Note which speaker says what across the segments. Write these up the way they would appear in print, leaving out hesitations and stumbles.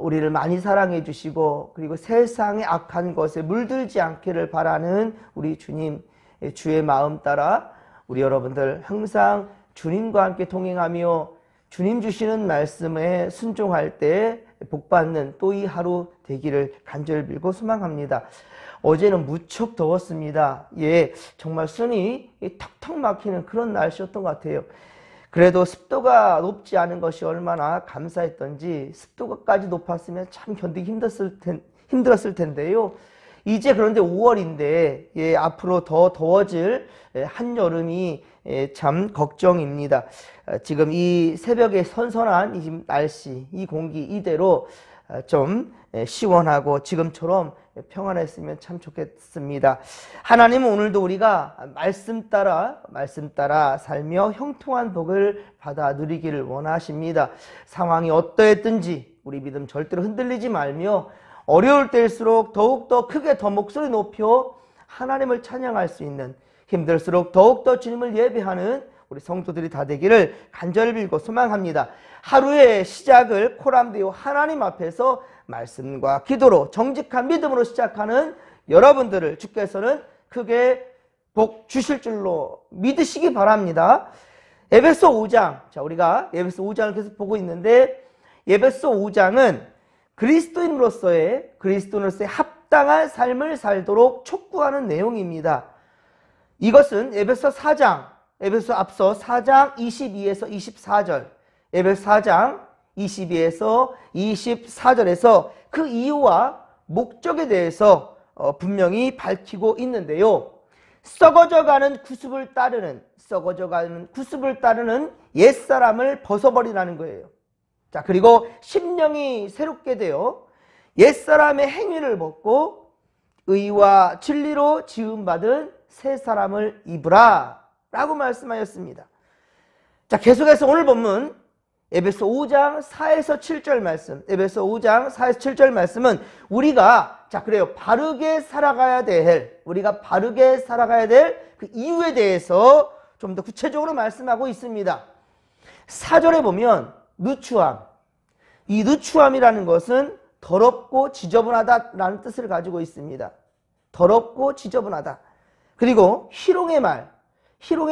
Speaker 1: 우리를 많이 사랑해 주시고 그리고 세상의 악한 것에 물들지 않기를 바라는 우리 주님, 주의 마음 따라 우리 여러분들 항상 주님과 함께 동행하며 주님 주시는 말씀에 순종할 때 복받는 또 이 하루 되기를 간절히 빌고 소망합니다. 어제는 무척 더웠습니다. 정말 숨이 턱턱 막히는 그런 날씨였던 것 같아요. 그래도 습도가 높지 않은 것이 얼마나 감사했던지, 습도가까지 높았으면 참 견디기 힘들었을 텐데요. 이제 그런데 5월인데 앞으로 더 더워질 한여름이 참 걱정입니다. 지금 이 새벽에 선선한 이 날씨, 이 공기 이대로 좀 시원하고 지금처럼 평안했으면 참 좋겠습니다. 하나님은 오늘도 우리가 말씀 따라 살며 형통한 복을 받아 누리기를 원하십니다. 상황이 어떠했든지 우리 믿음 절대로 흔들리지 말며 어려울 때일수록 더욱더 크게 더 목소리 높여 하나님을 찬양할 수 있는, 힘들수록 더욱더 주님을 예배하는 우리 성도들이 다 되기를 간절히 빌고 소망합니다. 하루의 시작을 코람데오 하나님 앞에서 말씀과 기도로 정직한 믿음으로 시작하는 여러분들을 주께서는 크게 복 주실 줄로 믿으시기 바랍니다. 에베소 5장, 우리가 에베소 5장을 계속 보고 있는데, 에베소 5장은 그리스도인으로서의 합당한 삶을 살도록 촉구하는 내용입니다. 이것은 에베소 앞서 4장 22에서 24절, 에베소 4장 22에서 24절에서 그 이유와 목적에 대해서 분명히 밝히고 있는데요. 썩어져가는 구습을 따르는 옛사람을 벗어버리라는 거예요. 자, 그리고 심령이 새롭게 되어 옛사람의 행위를 벗고 의와 진리로 지음받은 새 사람을 입으라 라고 말씀하였습니다. 자, 계속해서 오늘 본문 에베소 5장 4에서 7절 말씀, 에베소 5장 4에서 7절 말씀은 우리가 바르게 살아가야 될 그 이유에 대해서 좀 더 구체적으로 말씀하고 있습니다. 4절에 보면 누추함, 이 누추함이라는 것은 더럽고 지저분하다라는 뜻을 가지고 있습니다. 더럽고 지저분하다. 그리고 희롱의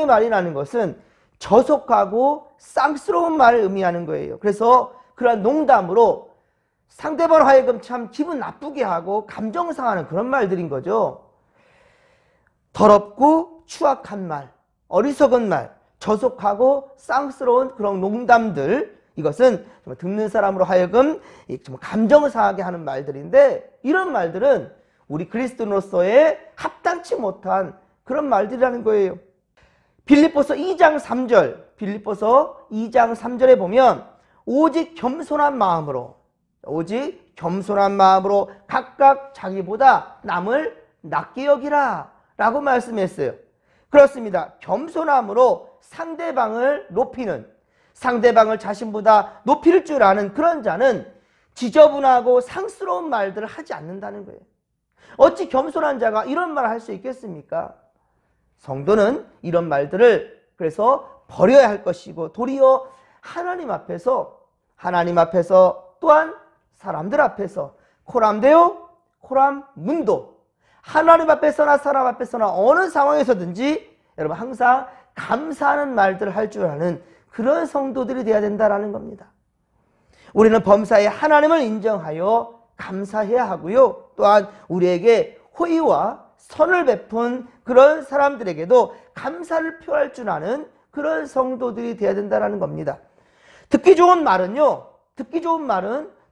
Speaker 1: 말이라는 것은 저속하고 쌍스러운 말을 의미하는 거예요. 그래서 그런 농담으로 상대방을 하여금 참 기분 나쁘게 하고 감정 상하는 그런 말들인 거죠. 더럽고 추악한 말, 어리석은 말, 저속하고 쌍스러운 그런 농담들, 이것은 듣는 사람으로 하여금 감정을 상하게 하는 말들인데, 이런 말들은 우리 그리스도인으로서의 합당치 못한 그런 말들이라는 거예요. 빌립보서 2장 3절에 보면 오직 겸손한 마음으로 각각 자기보다 남을 낮게 여기라 라고 말씀했어요. 그렇습니다. 겸손함으로 상대방을 자신보다 높일 줄 아는 그런 자는 지저분하고 상스러운 말들을 하지 않는다는 거예요. 어찌 겸손한 자가 이런 말을 할 수 있겠습니까? 성도는 이런 말들을 그래서 버려야 할 것이고, 도리어 하나님 앞에서 또한 사람들 앞에서 코람문도 하나님 앞에서나 사람 앞에서나 어느 상황에서든지 여러분 항상 감사하는 말들을 할 줄 아는 그런 성도들이 되어야 된다는 겁니다. 우리는 범사에 하나님을 인정하여 감사해야 하고요. 또한 우리에게 호의와 선을 베푼 그런 사람들에게도 감사를 표할 줄 아는 그런 성도들이 되어야 된다는 겁니다. 듣기 좋은 말은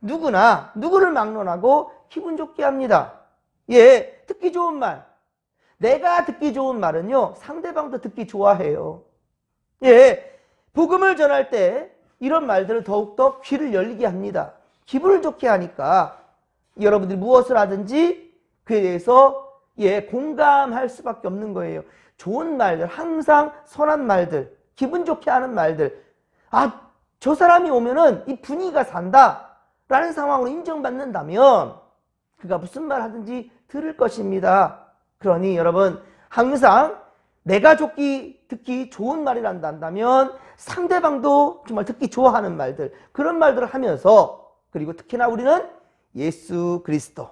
Speaker 1: 누구나 누구를 막론하고 기분 좋게 합니다. 듣기 좋은 말. 내가 듣기 좋은 말은요, 상대방도 듣기 좋아해요. 복음을 전할 때 이런 말들을 더욱더 귀를 열리게 합니다. 기분을 좋게 하니까 여러분들이 무엇을 하든지 그에 대해서 공감할 수밖에 없는 거예요. 좋은 말들, 항상 선한 말들, 기분 좋게 하는 말들. 저 사람이 오면은 이 분위기가 산다 라는 상황으로 인정받는다면 그가 무슨 말 하든지 들을 것입니다. 그러니 여러분 항상 내가 듣기 좋은 말이란다 한다면 상대방도 정말 듣기 좋아하는 말들, 그런 말들을 하면서 그리고 특히나 우리는 예수 그리스도,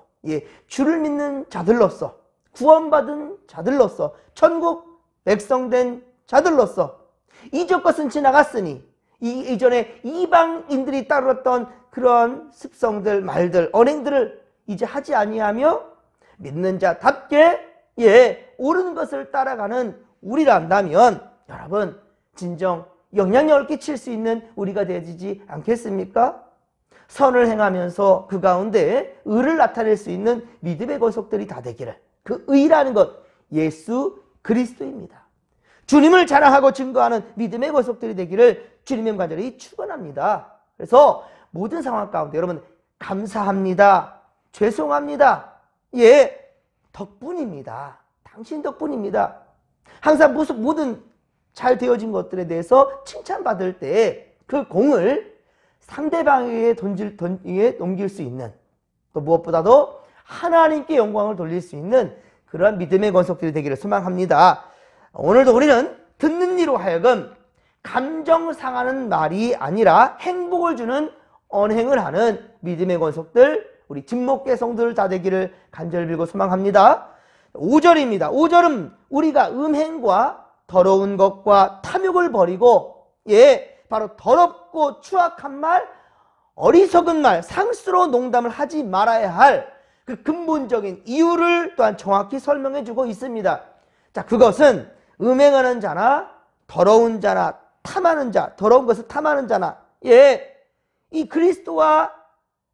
Speaker 1: 주를 믿는 자들로서, 구원받은 자들로서, 천국 백성된 자들로서 이전 것은 지나갔으니 이전에 이방인들이 따랐던 그런 습성들, 말들, 언행들을 이제 하지 아니하며 믿는 자답게 옳은 것을 따라가는 우리란다면 여러분 진정 영향력을 끼칠 수 있는 우리가 되지 않겠습니까? 선을 행하면서 그 가운데 의를 나타낼 수 있는 믿음의 권속들이 다 되기를. 그 의라는 것 예수 그리스도입니다. 주님을 자랑하고 증거하는 믿음의 권속들이 되기를 주님의 간절히 축원합니다. 그래서 모든 상황 가운데 여러분 감사합니다. 죄송합니다. 덕분입니다. 당신 덕분입니다. 항상 모든 잘 되어진 것들에 대해서 칭찬받을 때 그 공을 상대방에게 넘길 수 있는, 또 무엇보다도 하나님께 영광을 돌릴 수 있는 그러한 믿음의 권속들이 되기를 소망합니다. 오늘도 우리는 듣는 이로 하여금 감정 상하는 말이 아니라 행복을 주는 언행을 하는 믿음의 권속들, 우리 진목계 성도들 다 되기를 간절히 빌고 소망합니다. 5절입니다. 5절은 우리가 음행과 더러운 것과 탐욕을 버리고 바로 더럽고 추악한 말, 어리석은 말, 상스러운 농담을 하지 말아야 할 그 근본적인 이유를 또한 정확히 설명해 주고 있습니다. 자, 그것은 음행하는 자나 더러운 자나 탐하는 자, 더러운 것을 탐하는 자나 이 그리스도와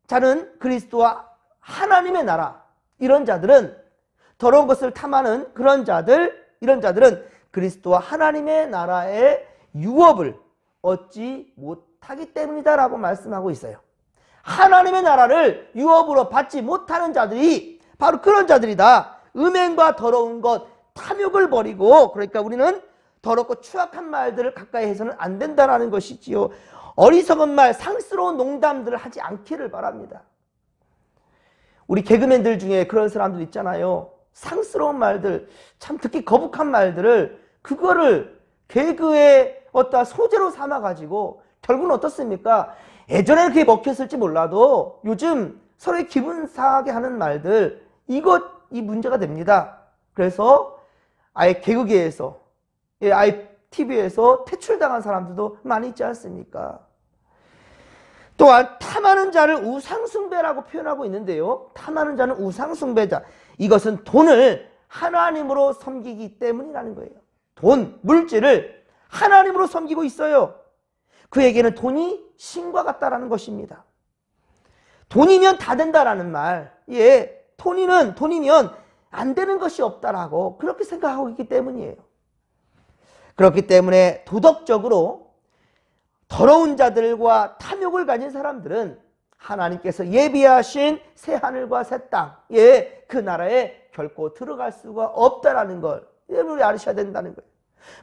Speaker 1: 자는 그리스도와 하나님의 나라, 이런 자들은 더러운 것을 탐하는 이런 자들은 그리스도와 하나님의 나라의 유업을 얻지 못하기 때문이다 라고 말씀하고 있어요. 하나님의 나라를 유업으로 받지 못하는 자들이 바로 그런 자들이다. 음행과 더러운 것, 탐욕을 버리고, 그러니까 우리는 더럽고 추악한 말들을 가까이 해서는 안 된다는 것이지요. 어리석은 말, 상스러운 농담들을 하지 않기를 바랍니다. 우리 개그맨들 중에 그런 사람들 있잖아요. 상스러운 말들, 참 듣기 거북한 말들을 그거를 개그의 어떤 소재로 삼아가지고 결국은 어떻습니까? 예전에는 그게 먹혔을지 몰라도 요즘 서로의 기분 상하게 하는 말들, 이 문제가 됩니다. 그래서 아예 개그계에서, 아예 TV에서 퇴출당한 사람들도 많이 있지 않습니까? 또한 탐하는 자를 우상숭배라고 표현하고 있는데요. 탐하는 자는 우상숭배자. 이것은 돈을 하나님으로 섬기기 때문이라는 거예요. 돈, 물질을 하나님으로 섬기고 있어요. 그에게는 돈이 신과 같다라는 것입니다. 돈이면 다 된다라는 말, 돈이면 안 되는 것이 없다라고 그렇게 생각하고 있기 때문이에요. 그렇기 때문에 도덕적으로 더러운 자들과 탐욕을 가진 사람들은 하나님께서 예비하신 새 하늘과 새 땅, 그 나라에 결코 들어갈 수가 없다라는 걸 우리 알으셔야 된다는 거예요.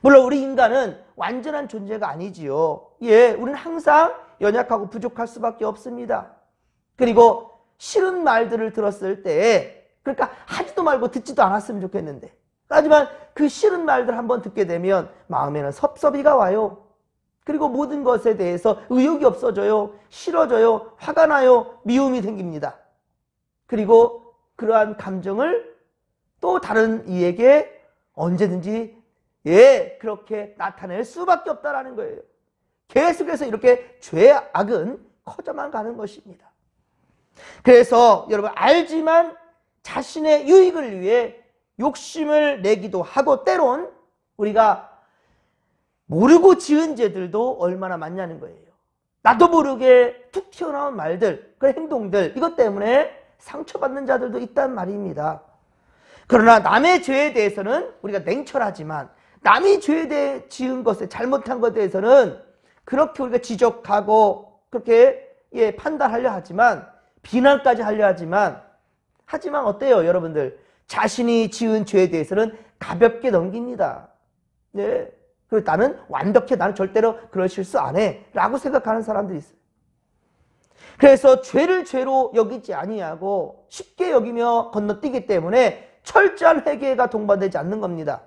Speaker 1: 물론 우리 인간은 완전한 존재가 아니지요. 우리는 항상 연약하고 부족할 수밖에 없습니다. 그리고 싫은 말들을 들었을 때, 그러니까 하지도 말고 듣지도 않았으면 좋겠는데, 하지만 그 싫은 말들 한번 듣게 되면 마음에는 섭섭이가 와요. 그리고 모든 것에 대해서 의욕이 없어져요. 싫어져요. 화가 나요. 미움이 생깁니다. 그리고 그러한 감정을 또 다른 이에게 언제든지 그렇게 나타낼 수밖에 없다라는 거예요. 계속해서 이렇게 죄악은 커져만 가는 것입니다. 그래서 여러분 알지만 자신의 유익을 위해 욕심을 내기도 하고, 때론 우리가 모르고 지은 죄들도 얼마나 많냐는 거예요. 나도 모르게 툭 튀어나온 말들, 그 행동들, 이것 때문에 상처받는 자들도 있단 말입니다. 그러나 남의 죄에 대해서는 우리가 냉철하지만 남이 죄에 대해 지은 것에, 잘못한 것에 대해서는 그렇게 우리가 지적하고 그렇게 판단하려 하지만, 비난까지 하려 하지만 어때요 여러분들? 자신이 지은 죄에 대해서는 가볍게 넘깁니다. 그리고 나는 완벽해, 나는 절대로 그럴 실수 안 해 라고 생각하는 사람들이 있어요. 그래서 죄를 죄로 여기지 아니하고 쉽게 여기며 건너뛰기 때문에 철저한 회개가 동반되지 않는 겁니다.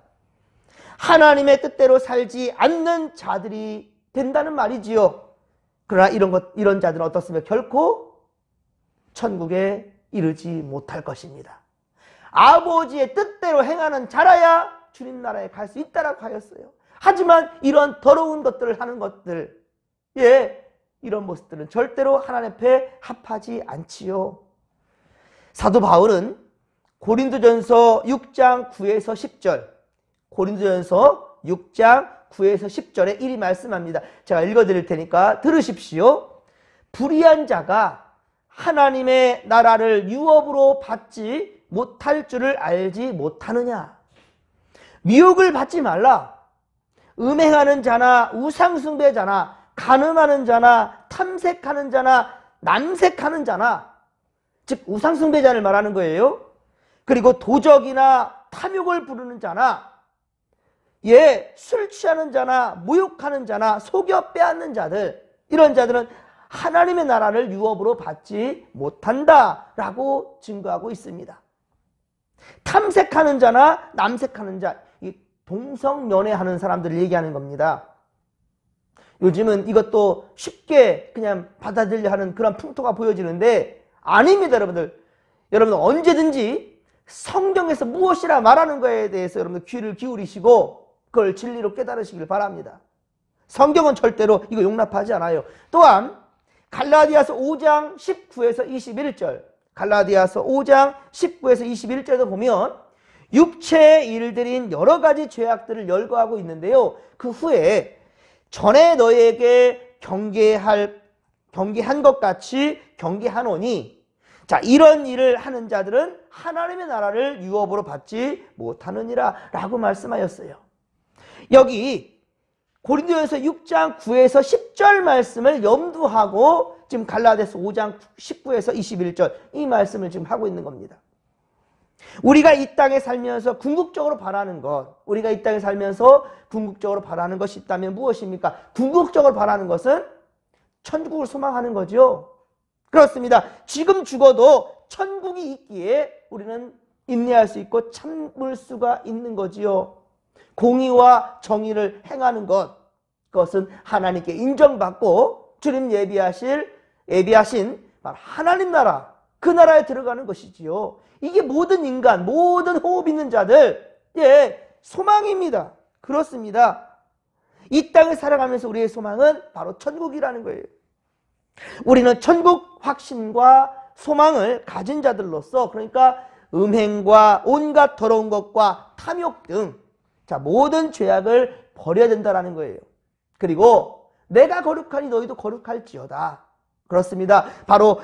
Speaker 1: 하나님의 뜻대로 살지 않는 자들이 된다는 말이지요. 그러나 이런 자들은 어떻습니까? 결코 천국에 이르지 못할 것입니다. 아버지의 뜻대로 행하는 자라야 주님 나라에 갈 수 있다라고 하였어요. 하지만 이런 더러운 것들을 하는 것들, 이런 모습들은 절대로 하나님 앞에 합하지 않지요. 사도 바울은 고린도전서 6장 9에서 10절, 고린도전서 6장 9에서 10절에 이리 말씀합니다. 제가 읽어드릴 테니까 들으십시오. 불의한 자가 하나님의 나라를 유업으로 받지 못할 줄을 알지 못하느냐. 미혹을 받지 말라. 음행하는 자나 우상숭배자나 간음하는 자나 탐색하는 자나 남색하는 자나, 즉 우상숭배자를 말하는 거예요. 그리고 도적이나 탐욕을 부르는 자나, 술 취하는 자나 모욕하는 자나 속여 빼앗는 자들, 이런 자들은 하나님의 나라를 유업으로 받지 못한다라고 증거하고 있습니다. 탐색하는 자나 남색하는 자, 이 동성연애하는 사람들을 얘기하는 겁니다. 요즘은 이것도 쉽게 그냥 받아들여 하는 그런 풍토가 보여지는데 아닙니다, 여러분들. 여러분들 언제든지 성경에서 무엇이라 말하는 거에 대해서 여러분들 귀를 기울이시고 그걸 진리로 깨달으시길 바랍니다. 성경은 절대로 이거 용납하지 않아요. 또한 갈라디아서 5장 19에서 21절, 갈라디아서 5장 19에서 21절도 보면 육체의 일들인 여러 가지 죄악들을 열거하고 있는데요. 그 후에 전에 너에게 경계한 것 같이 경계하노니, 자, 이런 일을 하는 자들은 하나님의 나라를 유업으로 받지 못하느니라 라고 말씀하였어요. 여기 고린도전서 6장 9에서 10절 말씀을 염두하고 지금 갈라디아서 5장 19에서 21절 이 말씀을 지금 하고 있는 겁니다. 우리가 이 땅에 살면서 궁극적으로 바라는 것, 우리가 이 땅에 살면서 궁극적으로 바라는 것이 있다면 무엇입니까? 궁극적으로 바라는 것은 천국을 소망하는 거죠. 그렇습니다. 지금 죽어도 천국이 있기에 우리는 인내할 수 있고 참을 수가 있는 거지요. 공의와 정의를 행하는 것, 그것은 하나님께 인정받고 주님 예비하신 바로 하나님 나라, 그 나라에 들어가는 것이지요. 이게 모든 인간, 모든 호흡 있는 자들, 소망입니다. 그렇습니다. 이 땅을 살아가면서 우리의 소망은 바로 천국이라는 거예요. 우리는 천국 확신과 소망을 가진 자들로서, 그러니까 음행과 온갖 더러운 것과 탐욕 등, 자, 모든 죄악을 버려야 된다는 거예요. 그리고 내가 거룩하니 너희도 거룩할지어다. 그렇습니다. 바로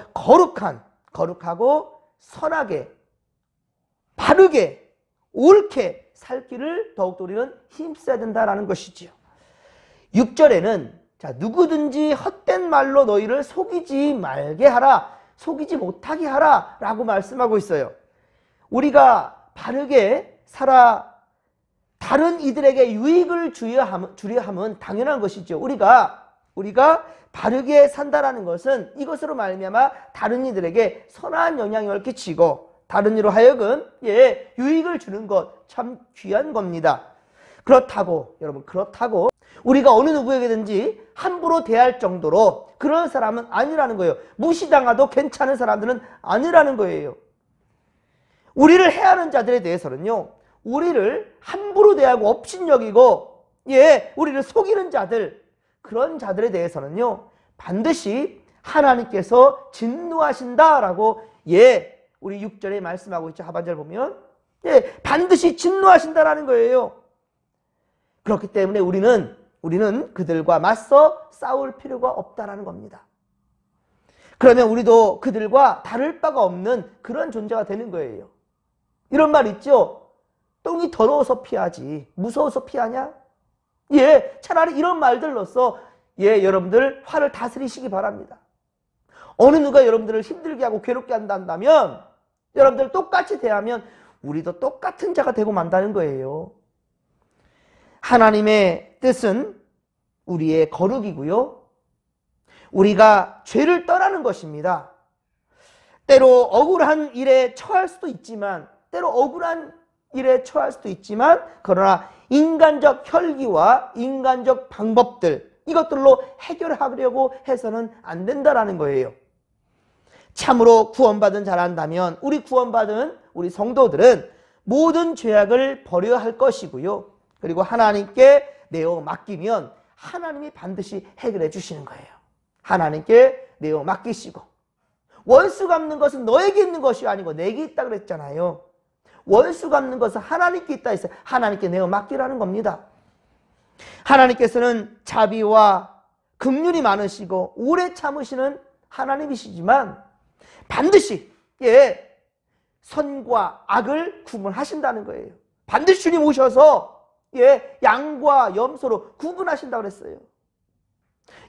Speaker 1: 거룩하고 선하게, 바르게, 옳게 살 길을 더욱더 우리는 힘써야 된다는 것이지요. 6절에는 자, 누구든지 헛된 말로 너희를 속이지 말게 하라, 속이지 못하게 하라 라고 말씀하고 있어요. 우리가 바르게 살아 다른 이들에게 유익을 주려 함은 당연한 것이죠. 우리가 바르게 산다라는 것은 이것으로 말미암아 다른 이들에게 선한 영향을 끼치고 다른 이로 하여금 유익을 주는 것 참 귀한 겁니다. 그렇다고 여러분, 그렇다고 우리가 어느 누구에게든지 함부로 대할 정도로 그런 사람은 아니라는 거예요. 무시당해도 괜찮은 사람들은 아니라는 거예요. 우리를 해하는 자들에 대해서는요, 우리를 함부로 대하고 업신여기고 우리를 속이는 자들, 그런 자들에 대해서는요 반드시 하나님께서 진노하신다라고 우리 6절에 말씀하고 있죠. 하반절 보면 반드시 진노하신다라는 거예요. 그렇기 때문에 우리는 그들과 맞서 싸울 필요가 없다라는 겁니다. 그러면 우리도 그들과 다를 바가 없는 그런 존재가 되는 거예요. 이런 말 있죠. 똥이 더러워서 피하지 무서워서 피하냐? 차라리 이런 말들로써 여러분들 화를 다스리시기 바랍니다. 어느 누가 여러분들을 힘들게 하고 괴롭게 한다면 여러분들 똑같이 대하면 우리도 똑같은 자가 되고 만다는 거예요. 하나님의 뜻은 우리의 거룩이고요, 우리가 죄를 떠나는 것입니다. 때로 억울한 일에 처할 수도 있지만 그러나 인간적 혈기와 인간적 방법들, 이것들로 해결하려고 해서는 안 된다라는 거예요. 참으로 구원받은 자란다면 우리 구원받은 우리 성도들은 모든 죄악을 버려야 할 것이고요. 그리고 하나님께 내어 맡기면 하나님이 반드시 해결해 주시는 거예요. 하나님께 내어 맡기시고, 원수 갚는 것은 너에게 있는 것이 아니고 내게 있다 그랬잖아요. 원수 갚는 것은 하나님께 있다 했어요. 하나님께 내어 맡기라는 겁니다. 하나님께서는 자비와 긍휼이 많으시고 오래 참으시는 하나님이시지만 반드시 선과 악을 구분하신다는 거예요. 반드시 주님 오셔서 양과 염소로 구분하신다고 그랬어요.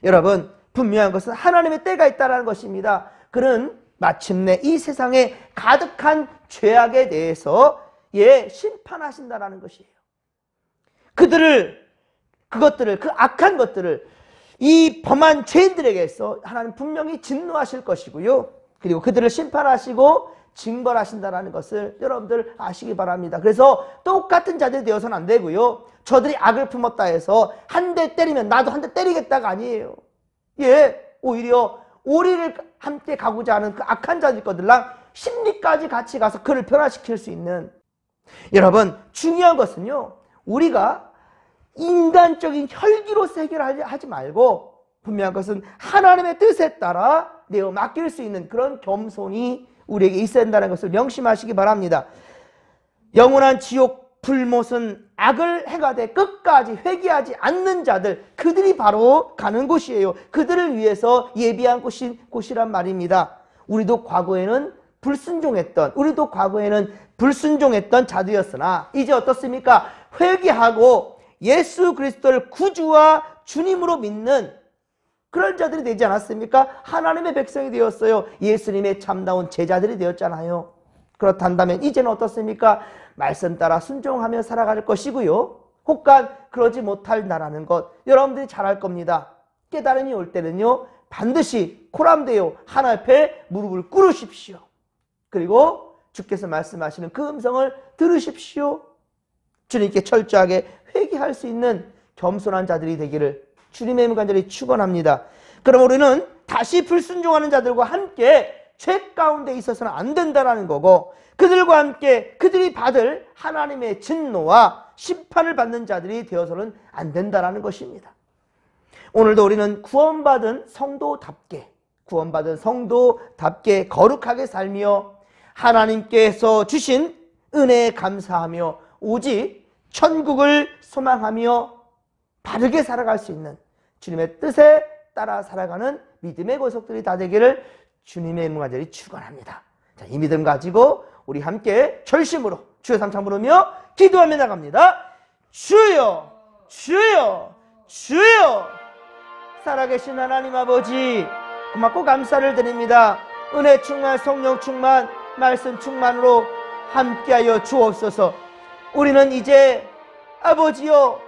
Speaker 1: 여러분, 분명한 것은 하나님의 때가 있다는 것입니다. 그는 마침내 이 세상에 가득한 죄악에 대해서 심판하신다는 것이에요. 그것들을, 그 악한 것들을 이 범한 죄인들에게서 하나님 분명히 진노하실 것이고요. 그리고 그들을 심판하시고 징벌하신다는 것을 여러분들 아시기 바랍니다. 그래서 똑같은 자들이 되어서는 안 되고요. 저들이 악을 품었다 해서 한 대 때리면 나도 한 대 때리겠다가 아니에요. 오히려 오리를 함께 가고자 하는 그 악한 자들 것들랑 심리까지 같이 가서 그를 변화시킬 수 있는, 여러분 중요한 것은요, 우리가 인간적인 혈기로서 해결하지 말고 분명한 것은 하나님의 뜻에 따라 내어 맡길 수 있는 그런 겸손이 우리에게 있어야 한다는 것을 명심하시기 바랍니다. 영원한 지옥 불못은 악을 행하되 끝까지 회개하지 않는 자들, 그들이 바로 가는 곳이에요. 그들을 위해서 예비한 곳이란 말입니다. 우리도 과거에는 불순종했던 자들이었으나 이제 어떻습니까? 회개하고 예수 그리스도를 구주와 주님으로 믿는 그런 자들이 되지 않았습니까? 하나님의 백성이 되었어요. 예수님의 참다운 제자들이 되었잖아요. 그렇단다면 이제는 어떻습니까? 말씀 따라 순종하며 살아갈 것이고요. 혹간 그러지 못한다라는 것 여러분들이 잘 알 겁니다. 깨달음이 올 때는요, 반드시 코람되어 하나님 앞에 무릎을 꿇으십시오. 그리고 주께서 말씀하시는 그 음성을 들으십시오. 주님께 철저하게 회개할 수 있는 겸손한 자들이 되기를 주님의 이름으로 간절히 축원합니다. 그럼 우리는 다시 불순종하는 자들과 함께 죄 가운데 있어서는 안 된다는 거고, 그들과 함께 그들이 받을 하나님의 진노와 심판을 받는 자들이 되어서는 안 된다는 것입니다. 오늘도 우리는 구원받은 성도답게 거룩하게 살며 하나님께서 주신 은혜에 감사하며 오직 천국을 소망하며 바르게 살아갈 수 있는 주님의 뜻에 따라 살아가는 믿음의 고속들이 다 되기를 주님의 이름으로 간절히 축원합니다. 자, 이 믿음 가지고 우리 함께 절심으로 주여 삼창 부르며 기도하며 나갑니다. 주여, 주여, 주여. 살아계신 하나님 아버지, 고맙고 감사를 드립니다. 은혜 충만, 성령 충만, 말씀 충만으로 함께하여 주옵소서. 우리는 이제 아버지여,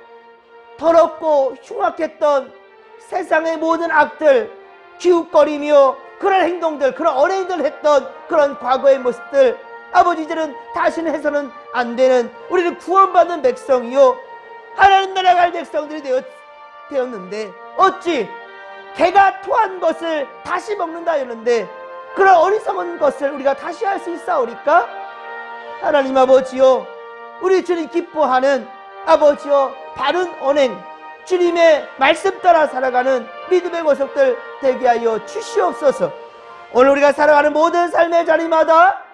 Speaker 1: 더럽고 흉악했던 세상의 모든 악들, 기웃거리며 그런 행동들, 그런 어린이들 했던 그런 과거의 모습들, 아버지 이제는 다시는 해서는 안 되는 우리는 구원받은 백성이요 하나님 나라 갈 백성들이 되었는데 어찌 개가 토한 것을 다시 먹는다 했는데 그런 어리석은 것을 우리가 다시 할 수 있사오리까? 하나님 아버지요, 우리 주님 기뻐하는 아버지요 바른 언행, 주님의 말씀 따라 살아가는 믿음의 고속들 되게 하여 주시옵소서. 오늘 우리가 살아가는 모든 삶의 자리마다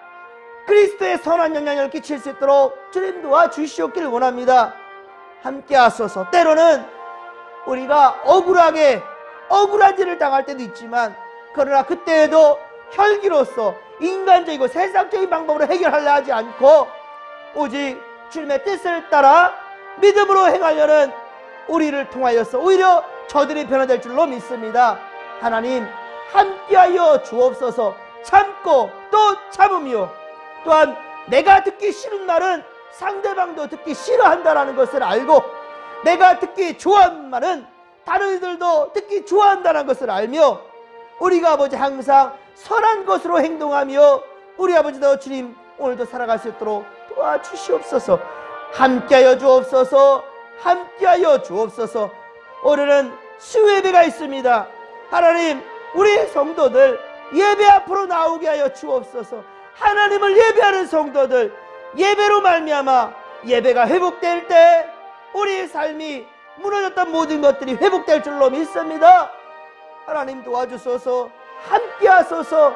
Speaker 1: 그리스도의 선한 영향을 끼칠 수 있도록 주님 도와주시옵기를 원합니다. 함께 하소서. 때로는 우리가 억울한 일을 당할 때도 있지만, 그러나 그때에도 혈기로서 인간적이고 세상적인 방법으로 해결하려 하지 않고 오직 주님의 뜻을 따라 믿음으로 행하려는 우리를 통하여서 오히려 저들이 변화될 줄로 믿습니다. 하나님 함께하여 주옵소서. 참고 또 참으며, 또한 내가 듣기 싫은 말은 상대방도 듣기 싫어한다는 것을 알고, 내가 듣기 좋아하는 말은 다른 이들도 듣기 좋아한다는 것을 알며, 우리가 아버지 항상 선한 것으로 행동하며 우리 아버지도 주님 오늘도 살아갈 수 있도록 도와주시옵소서. 함께하여 주옵소서. 함께하여 주옵소서. 오늘은 수요예배가 있습니다. 하나님, 우리 성도들 예배 앞으로 나오게 하여 주옵소서. 하나님을 예배하는 성도들, 예배로 말미암아 예배가 회복될 때 우리의 삶이 무너졌던 모든 것들이 회복될 줄로 믿습니다. 하나님 도와주소서. 함께 하소서.